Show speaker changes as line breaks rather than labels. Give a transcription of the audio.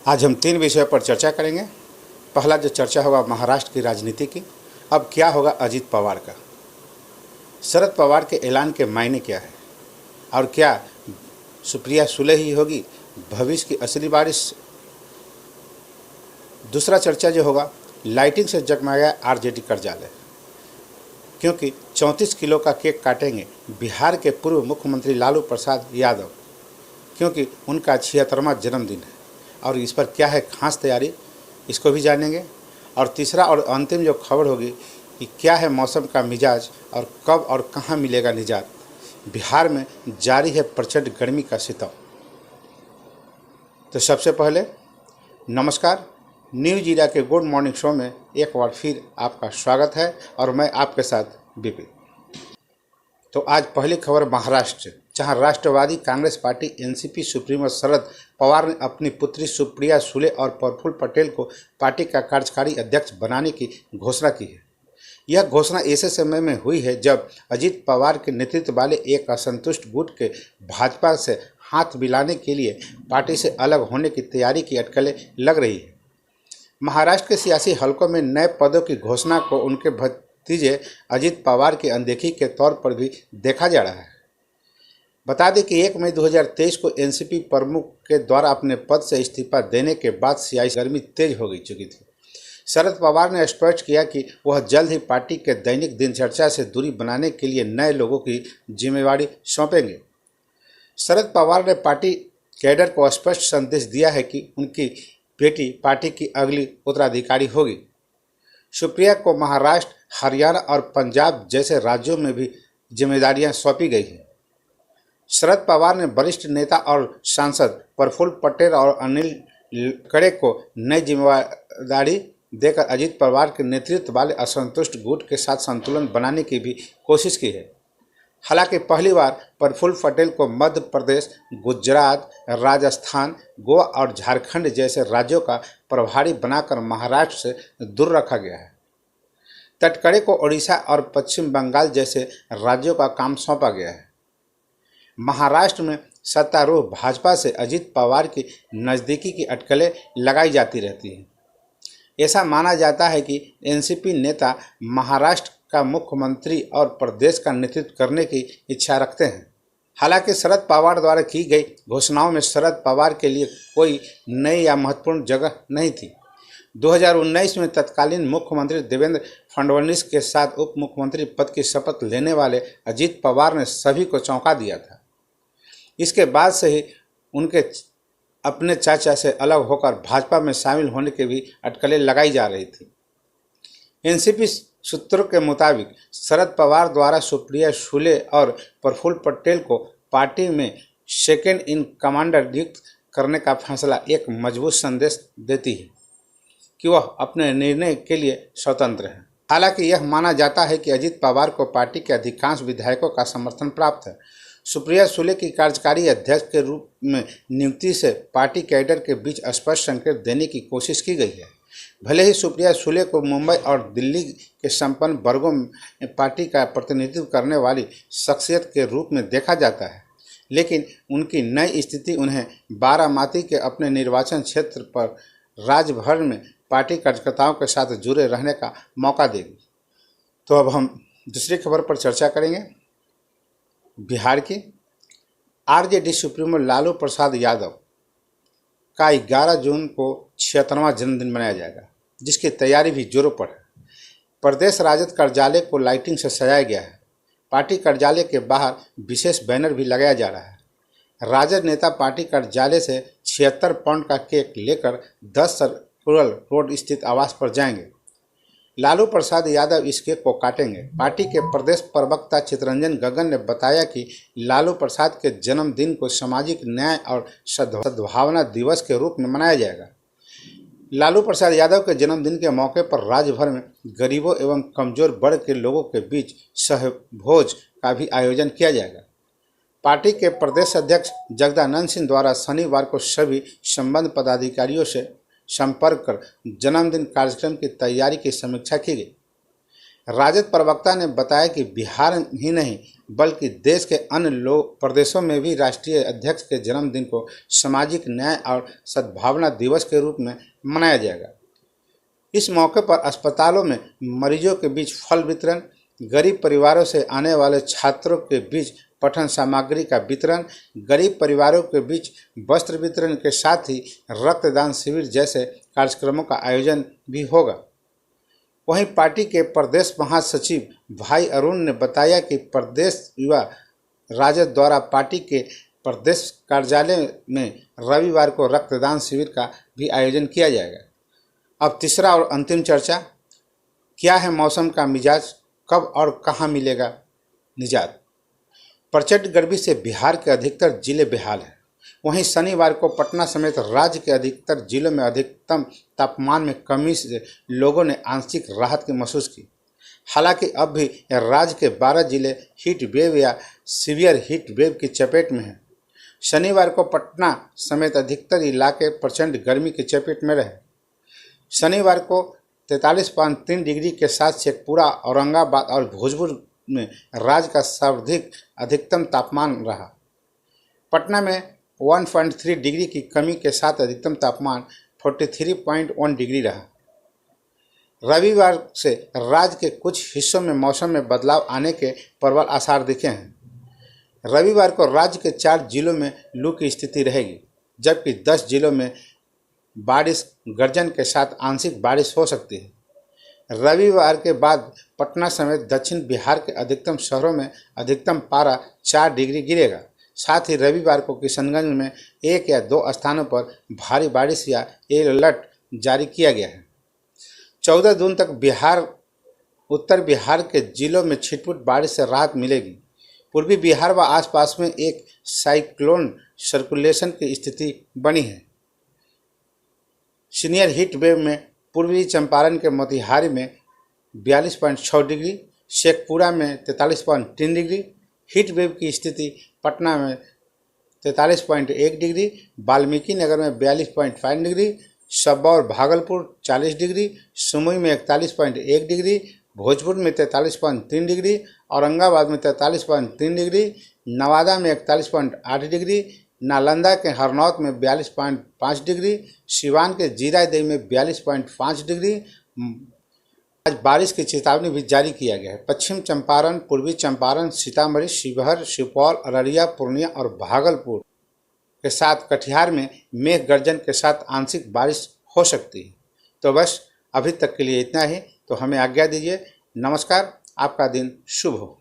आज हम 3 विषयों पर चर्चा करेंगे। पहला जो चर्चा होगा महाराष्ट्र की राजनीति की। अब क्या होगा अजीत पवार का, शरद पवार के ऐलान के मायने क्या है और क्या सुप्रिया सुले ही होगी भविष्य की असली बारिश। दूसरा चर्चा जो होगा लाइटिंग से जगमगाया आरजेडी कार्यालय, क्योंकि 34 किलो का केक काटेंगे बिहार के पूर्व मुख्यमंत्री लालू प्रसाद यादव, क्योंकि उनका 76वां जन्मदिन है और इस पर क्या है खास तैयारी, इसको भी जानेंगे। और तीसरा और अंतिम जो खबर होगी कि क्या है मौसम का मिजाज और कब और कहां मिलेगा निजात। बिहार में जारी है प्रचंड गर्मी का सितम। तो सबसे पहले नमस्कार, न्यूज इंडिया के गुड मॉर्निंग शो में एक बार फिर आपका स्वागत है और मैं आपके साथ विपिन। तो आज पहली खबर महाराष्ट्र, जहां राष्ट्रवादी Congress party NCP supremo Sharad Pawar ने अपनी पुत्री सुप्रिया सुले और प्रफुल्ल पटेल को पार्टी का कार्यकारी अध्यक्ष बनाने की घोषणा की है। यह घोषणा ऐसे समय में हुई है जब अजीत पवार के नेतृत्व वाले एक असंतुष्ट गुट के भाजपा से हाथ मिलाने के लिए पार्टी से अलग होने की तैयारी की अटकलें लग रही है। महाराष्ट्र के सियासी हलकों में नए पदों की घोषणा को उनके भतीजे अजीत पवार की अनदेखी के तौर पर भी देखा जा रहा है। बता दें कि 1 मई 2023 को एनसीपी प्रमुख के द्वारा अपने पद से इस्तीफा देने के बाद सियासी गर्मी तेज हो चुकी थी। शरद पवार ने स्पष्ट किया कि वह जल्द ही पार्टी के दैनिक दिनचर्या से दूरी बनाने के लिए नए लोगों की जिम्मेवारी सौंपेंगे। शरद पवार ने पार्टी कैडर को स्पष्ट संदेश दिया है कि उनकी बेटी पार्टी की अगली उत्तराधिकारी होगी। सुप्रिया को महाराष्ट्र, हरियाणा और पंजाब जैसे राज्यों में भी जिम्मेदारियां सौंपी गई हैं। शरद पवार ने वरिष्ठ नेता और सांसद प्रफुल्ल पटेल और अनिल खड़गे को नई जिम्मेदारी देकर अजीत पवार के नेतृत्व वाले असंतुष्ट गुट के साथ संतुलन बनाने की भी कोशिश की है। हालांकि पहली बार प्रफुल्ल पटेल को मध्य प्रदेश, गुजरात, राजस्थान, गोवा और झारखंड जैसे राज्यों का प्रभारी बनाकर महाराष्ट्र से दूर रखा गया है। तटकरे को ओडिशा और पश्चिम बंगाल जैसे राज्यों का काम सौंपा गया है। महाराष्ट्र में सत्तारूढ़ भाजपा से अजीत पवार की नज़दीकी की अटकलें लगाई जाती रहती हैं। ऐसा माना जाता है कि एनसीपी नेता महाराष्ट्र का मुख्यमंत्री और प्रदेश का नेतृत्व करने की इच्छा रखते हैं। हालांकि शरद पवार द्वारा की गई घोषणाओं में शरद पवार के लिए कोई नई या महत्वपूर्ण जगह नहीं थी। 2019 में तत्कालीन मुख्यमंत्री देवेंद्र फडणवीस के साथ उप मुख्यमंत्री पद की शपथ लेने वाले अजीत पवार ने सभी को चौंका दिया था। इसके बाद से ही उनके अपने चाचा से अलग होकर भाजपा में शामिल होने की भी अटकलें लगाई जा रही थी। एनसीपी सूत्रों के मुताबिक शरद पवार द्वारा सुप्रिया सुले और प्रफुल्ल पटेल को पार्टी में सेकेंड इन कमांडर नियुक्त करने का फैसला एक मजबूत संदेश देती है कि वह अपने निर्णय के लिए स्वतंत्र है। हालांकि यह माना जाता है कि अजीत पवार को पार्टी के अधिकांश विधायकों का समर्थन प्राप्त है। सुप्रिया सुले की कार्यकारी अध्यक्ष के रूप में नियुक्ति से पार्टी कैडर के बीच स्पष्ट संकेत देने की कोशिश की गई है। भले ही सुप्रिया सुले को मुंबई और दिल्ली के संपन्न वर्गों में पार्टी का प्रतिनिधित्व करने वाली शख्सियत के रूप में देखा जाता है, लेकिन उनकी नई स्थिति उन्हें बारामती के अपने निर्वाचन क्षेत्र पर राज्य भर में पार्टी कार्यकर्ताओं के साथ जुड़े रहने का मौका देगी। तो अब हम दूसरी खबर पर चर्चा करेंगे। बिहार की आरजेडी सुप्रीमो लालू प्रसाद यादव का 11 जून को 76वां जन्मदिन मनाया जाएगा, जिसकी तैयारी भी जोरों पर है। प्रदेश राजद कार्यालय को लाइटिंग से सजाया गया है। पार्टी कार्यालय के बाहर विशेष बैनर भी लगाया जा रहा है। राजद नेता पार्टी कार्यालय से 76 पाउंड का केक लेकर 10 सर्कुलर रोड स्थित आवास पर जाएंगे। लालू प्रसाद यादव इस केक को काटेंगे। पार्टी के प्रदेश प्रवक्ता चितरंजन गगन ने बताया कि लालू प्रसाद के जन्मदिन को सामाजिक न्याय और सद्भावना दिवस के रूप में मनाया जाएगा। लालू प्रसाद यादव के जन्मदिन के मौके पर राज्य भर में गरीबों एवं कमजोर वर्ग के लोगों के बीच सहभोज का भी आयोजन किया जाएगा। पार्टी के प्रदेश अध्यक्ष जगदानंद सिंह द्वारा शनिवार को सभी संबंध पदाधिकारियों से संपर्क कर जन्मदिन कार्यक्रम की तैयारी की समीक्षा की गई। राजद प्रवक्ता ने बताया कि बिहार ही नहीं बल्कि देश के अन्य प्रदेशों में भी राष्ट्रीय अध्यक्ष के जन्मदिन को सामाजिक न्याय और सद्भावना दिवस के रूप में मनाया जाएगा। इस मौके पर अस्पतालों में मरीजों के बीच फल वितरण, गरीब परिवारों से आने वाले छात्रों के बीच पठन सामग्री का वितरण, गरीब परिवारों के बीच वस्त्र वितरण के साथ ही रक्तदान शिविर जैसे कार्यक्रमों का आयोजन भी होगा। वहीं पार्टी के प्रदेश महासचिव भाई अरुण ने बताया कि प्रदेश युवा राजद द्वारा पार्टी के प्रदेश कार्यालय में रविवार को रक्तदान शिविर का भी आयोजन किया जाएगा। अब तीसरा और अंतिम चर्चा, क्या है मौसम का मिजाज, कब और कहां मिलेगा निजात। प्रचंड गर्मी से बिहार के अधिकतर जिले बेहाल हैं। वहीं शनिवार को पटना समेत राज्य के अधिकतर जिलों में अधिकतम तापमान में कमी से लोगों ने आंशिक राहत की महसूस की। हालांकि अब भी राज्य के 12 जिले हीट वेव या सीवियर हीट वेव की चपेट में हैं। शनिवार को पटना समेत अधिकतर इलाके प्रचंड गर्मी की चपेट में रहे। शनिवार को 43.3 डिग्री के साथ शेखपुरा, औरंगाबाद और भोजपुर में राज्य का सर्वाधिक अधिकतम तापमान रहा। पटना में 1.3 डिग्री की कमी के साथ अधिकतम तापमान 43.1 डिग्री रहा। रविवार से राज्य के कुछ हिस्सों में मौसम में बदलाव आने के प्रबल आसार दिखे हैं। रविवार को राज्य के 4 जिलों में लू की स्थिति रहेगी, जबकि 10 जिलों में बारिश गर्जन के साथ आंशिक बारिश हो सकती है। रविवार के बाद पटना समेत दक्षिण बिहार के अधिकतम शहरों में अधिकतम पारा 4 डिग्री गिरेगा। साथ ही रविवार को किशनगंज में 1 या 2 स्थानों पर भारी बारिश या येलो अलर्ट जारी किया गया है। 14 जून तक उत्तर बिहार के जिलों में छिटपुट बारिश से राहत मिलेगी। पूर्वी बिहार व आसपास में एक साइक्लोन सर्कुलेशन की स्थिति बनी है। सीनियर हीट वेव में पूर्वी चंपारण के मोतिहारी में 42.6 डिग्री, शेखपुरा में 43.3 डिग्री, हीट वेव की स्थिति पटना में 43.1 डिग्री, वाल्मीकि नगर में 42.5 डिग्री, सबौर भागलपुर 40 डिग्री, सुमुई में 41.1 डिग्री, भोजपुर में 43.3 डिग्री, औरंगाबाद में 43.3 डिग्री, नवादा में 41.8 डिग्री, नालंदा के हरनौत में 42.5 डिग्री, सिवान के जीरादेई में 42.5 डिग्री। आज बारिश की चेतावनी भी जारी किया गया है। पश्चिम चंपारण, पूर्वी चंपारण, सीतामढ़ी, शिवहर, सुपौल, अररिया, पूर्णिया और भागलपुर के साथ कटिहार में मेघ गर्जन के साथ आंशिक बारिश हो सकती है। तो बस अभी तक के लिए इतना ही। तो हमें आज्ञा दीजिए। नमस्कार, आपका दिन शुभ हो।